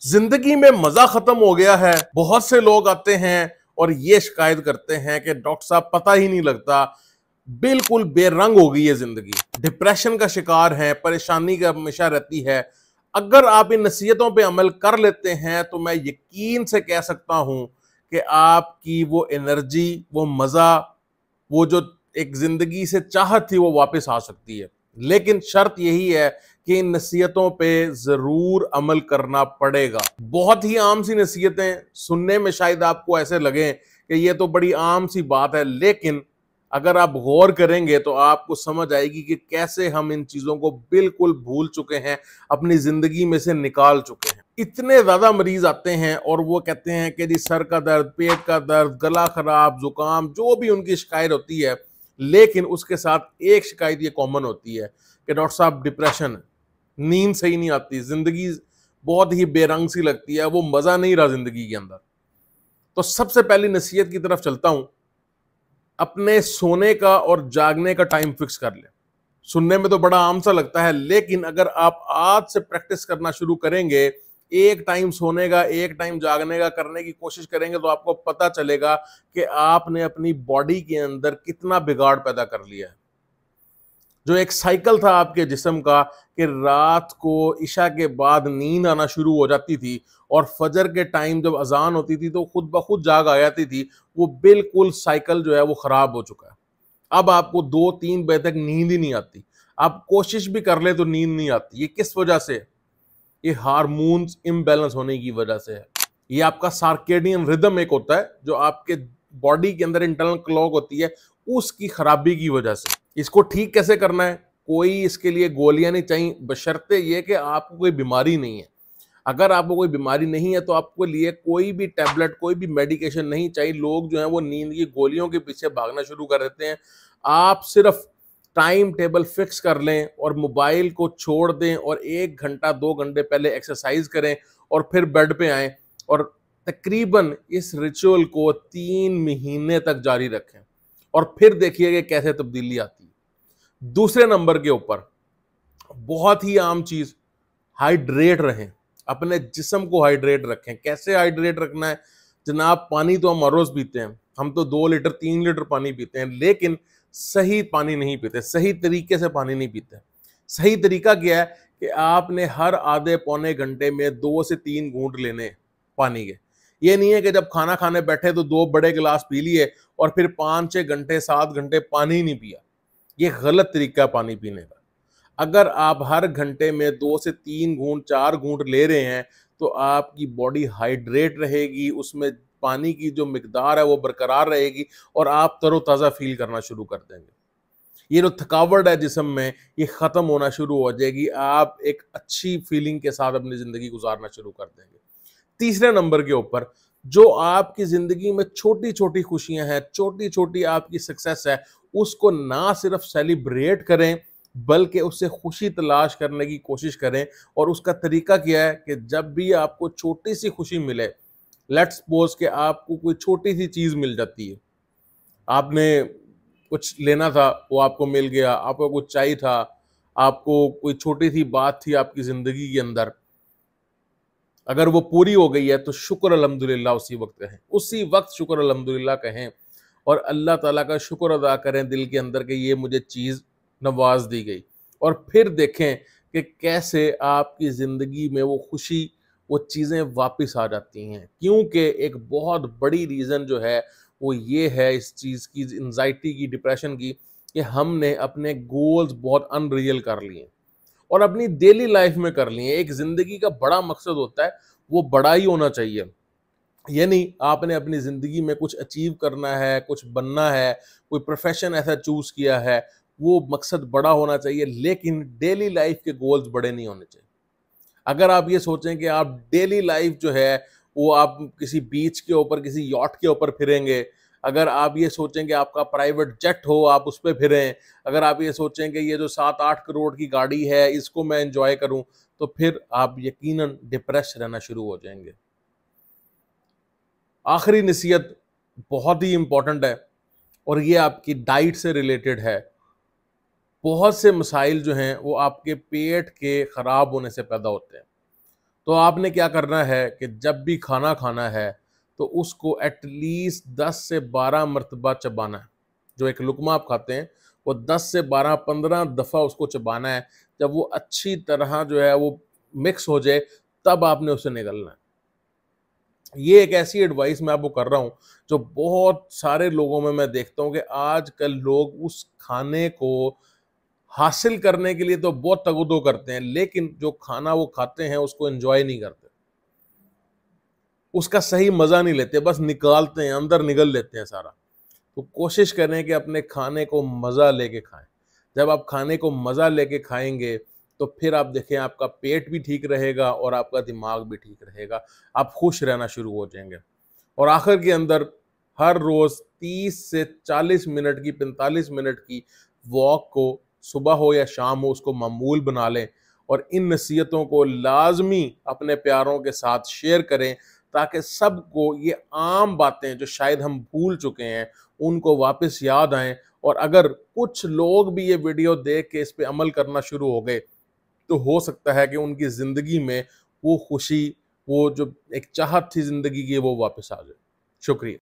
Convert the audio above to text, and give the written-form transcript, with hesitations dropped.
जिंदगी में मजा खत्म हो गया है। बहुत से लोग आते हैं और ये शिकायत करते हैं कि डॉक्टर साहब पता ही नहीं लगता, बिल्कुल बेरंग हो गई है जिंदगी। डिप्रेशन का शिकार है, परेशानी का हमेशा रहती है। अगर आप इन नसीहतों पे अमल कर लेते हैं तो मैं यकीन से कह सकता हूं कि आपकी वो एनर्जी, वो मजा, वो जो एक जिंदगी से चाहत थी वो वापस आ सकती है। लेकिन शर्त यही है कि इन नसीहतों पे जरूर अमल करना पड़ेगा। बहुत ही आम सी नसीहतें सुनने में शायद आपको ऐसे लगे कि ये तो बड़ी आम सी बात है, लेकिन अगर आप गौर करेंगे तो आपको समझ आएगी कि कैसे हम इन चीजों को बिल्कुल भूल चुके हैं, अपनी जिंदगी में से निकाल चुके हैं। इतने ज्यादा मरीज आते हैं और वो कहते हैं कि जी सर का दर्द, पेट का दर्द, गला खराब, जुकाम, जो भी उनकी शिकायत होती है, लेकिन उसके साथ एक शिकायत ये कॉमन होती है कि डॉक्टर साहब डिप्रेशन है, नींद सही नहीं आती, जिंदगी बहुत ही बेरंग सी लगती है, वो मजा नहीं रहा जिंदगी के अंदर। तो सबसे पहली नसीहत की तरफ चलता हूं, अपने सोने का और जागने का टाइम फिक्स कर ले। सुनने में तो बड़ा आम सा लगता है, लेकिन अगर आप आज से प्रैक्टिस करना शुरू करेंगे, एक टाइम सोने का, एक टाइम जागने का करने की कोशिश करेंगे, तो आपको पता चलेगा कि आपने अपनी बॉडी के अंदर कितना बिगाड़ पैदा कर लिया है। जो एक साइकिल था आपके जिस्म का कि रात को इशा के बाद नींद आना शुरू हो जाती थी और फजर के टाइम जब अजान होती थी तो खुद ब खुद जाग आ जाती थी, वो बिल्कुल साइकिल जो है वो खराब हो चुका है। अब आपको 2-3 बजे तक नींद ही नहीं आती। आप कोशिश भी कर ले तो नींद नहीं आती। ये किस वजह से? ये हार्मोन्स इम्बैलेंस होने की वजह से है। ये आपका सार्केडियन रिदम एक होता है जो आपके बॉडी के अंदर इंटरनल क्लॉक होती है, उसकी खराबी की वजह से। इसको ठीक कैसे करना है? कोई इसके लिए गोलियां नहीं चाहिए, बशर्ते ये कि आपको कोई बीमारी नहीं है। अगर आपको कोई बीमारी नहीं है तो आपको लिए कोई भी टैबलेट, कोई भी मेडिकेशन नहीं चाहिए। लोग जो है वो नींद की गोलियों के पीछे भागना शुरू कर देते हैं। आप सिर्फ टाइम टेबल फिक्स कर लें और मोबाइल को छोड़ दें और 1 घंटा 2 घंटे पहले एक्सरसाइज करें और फिर बेड पे आएं और तकरीबन इस रिचुअल को 3 महीने तक जारी रखें और फिर देखिए कि कैसे तब्दीली आती है। दूसरे नंबर के ऊपर बहुत ही आम चीज, हाइड्रेट रहें। अपने जिस्म को हाइड्रेट रखें। कैसे हाइड्रेट रखना है जनाब? पानी तो हम हर रोज पीते हैं, हम तो 2 लीटर 3 लीटर पानी पीते हैं, लेकिन सही पानी नहीं पीते, सही तरीके से पानी नहीं पीते। सही तरीका क्या है कि आपने हर आधे पौने घंटे में 2 से 3 घूंट लेने पानी के। ये नहीं है कि जब खाना खाने बैठे तो 2 बड़े गिलास पी लिए और फिर 5-6 घंटे 7 घंटे पानी ही नहीं पिया। ये गलत तरीका है पानी पीने का। अगर आप हर घंटे में 2 से 3 घूंट 4 घूंट ले रहे हैं तो आपकी बॉडी हाइड्रेट रहेगी, उसमें पानी की जो मिकदार है वो बरकरार रहेगी और आप तरोताज़ा फील करना शुरू कर देंगे। ये जो थकावट है जिस्म में, ये खत्म होना शुरू हो जाएगी। आप एक अच्छी फीलिंग के साथ अपनी जिंदगी गुजारना शुरू कर देंगे। तीसरे नंबर के ऊपर, जो आपकी जिंदगी में छोटी छोटी खुशियां हैं, छोटी छोटी आपकी सक्सेस है, उसको ना सिर्फ सेलिब्रेट करें बल्कि उससे खुशी तलाश करने की कोशिश करें। और उसका तरीका क्या है कि जब भी आपको छोटी सी खुशी मिले, लेट्स सपोज कि आपको कोई छोटी सी चीज मिल जाती है, आपने कुछ लेना था वो आपको मिल गया, आपको कुछ चाहिए था, आपको कोई छोटी सी बात थी आपकी जिंदगी के अंदर, अगर वो पूरी हो गई है तो शुक्र अल्हम्दुलिल्लाह उसी वक्त कहें, उसी वक्त शुक्र अल्हम्दुलिल्लाह कहें और अल्लाह ताला का शुक्र अदा करें दिल के अंदर कि ये मुझे चीज़ नवाज दी गई। और फिर देखें कि कैसे आपकी ज़िंदगी में वो खुशी, वो चीज़ें वापस आ जाती हैं। क्योंकि एक बहुत बड़ी रीज़न जो है वो ये है इस चीज़ की, एंजाइटी की, डिप्रेशन की, कि हमने अपने गोल्स बहुत अनरियल कर लिए और अपनी डेली लाइफ में कर लिए। एक जिंदगी का बड़ा मकसद होता है, वो बड़ा ही होना चाहिए। ये नहीं आपने अपनी जिंदगी में कुछ अचीव करना है, कुछ बनना है, कोई प्रोफेशन ऐसा चूज किया है, वो मकसद बड़ा होना चाहिए, लेकिन डेली लाइफ के गोल्स बड़े नहीं होने चाहिए। अगर आप ये सोचें कि आप डेली लाइफ जो है वो आप किसी बीच के ऊपर, किसी यॉट के ऊपर फिरेंगे, अगर आप ये सोचें कि आपका प्राइवेट जेट हो आप उस पर फिरें, अगर आप ये सोचें कि ये जो 7-8 करोड़ की गाड़ी है इसको मैं एंजॉय करूं, तो फिर आप यकीनन डिप्रेस रहना शुरू हो जाएंगे। आखिरी नसीहत बहुत ही इंपॉर्टेंट है और ये आपकी डाइट से रिलेटेड है। बहुत से मसाइल जो हैं वो आपके पेट के खराब होने से पैदा होते हैं। तो आपने क्या करना है कि जब भी खाना खाना है तो उसको एटलीस्ट 10 से 12 मरतबा चबाना है। जो एक लुकमा आप खाते हैं वो 10 से 12-15 दफ़ा उसको चबाना है। जब वो अच्छी तरह जो है वो मिक्स हो जाए तब आपने उसे निगलना है। ये एक ऐसी एडवाइस मैं आपको कर रहा हूँ जो बहुत सारे लोगों में मैं देखता हूँ कि आजकल लोग उस खाने को हासिल करने के लिए तो बहुत तगुदो करते हैं, लेकिन जो खाना वो खाते हैं उसको एंजॉय नहीं करते, उसका सही मजा नहीं लेते, बस निकालते हैं, अंदर निगल लेते हैं सारा। तो कोशिश करें कि अपने खाने को मजा लेके खाएं। जब आप खाने को मजा लेके खाएंगे तो फिर आप देखें आपका पेट भी ठीक रहेगा और आपका दिमाग भी ठीक रहेगा, आप खुश रहना शुरू हो जाएंगे। और आखिर के अंदर हर रोज 30 से 40 मिनट की 45 मिनट की वॉक को सुबह हो या शाम हो उसको मामूल बना लें और इन नसीहतों को लाजमी अपने प्यारों के साथ शेयर करें ताकि सबको ये आम बातें जो शायद हम भूल चुके हैं उनको वापस याद आएं। और अगर कुछ लोग भी ये वीडियो देख के इस पे अमल करना शुरू हो गए तो हो सकता है कि उनकी जिंदगी में वो खुशी, वो जो एक चाहत थी जिंदगी की, वो वापस आ जाए। शुक्रिया।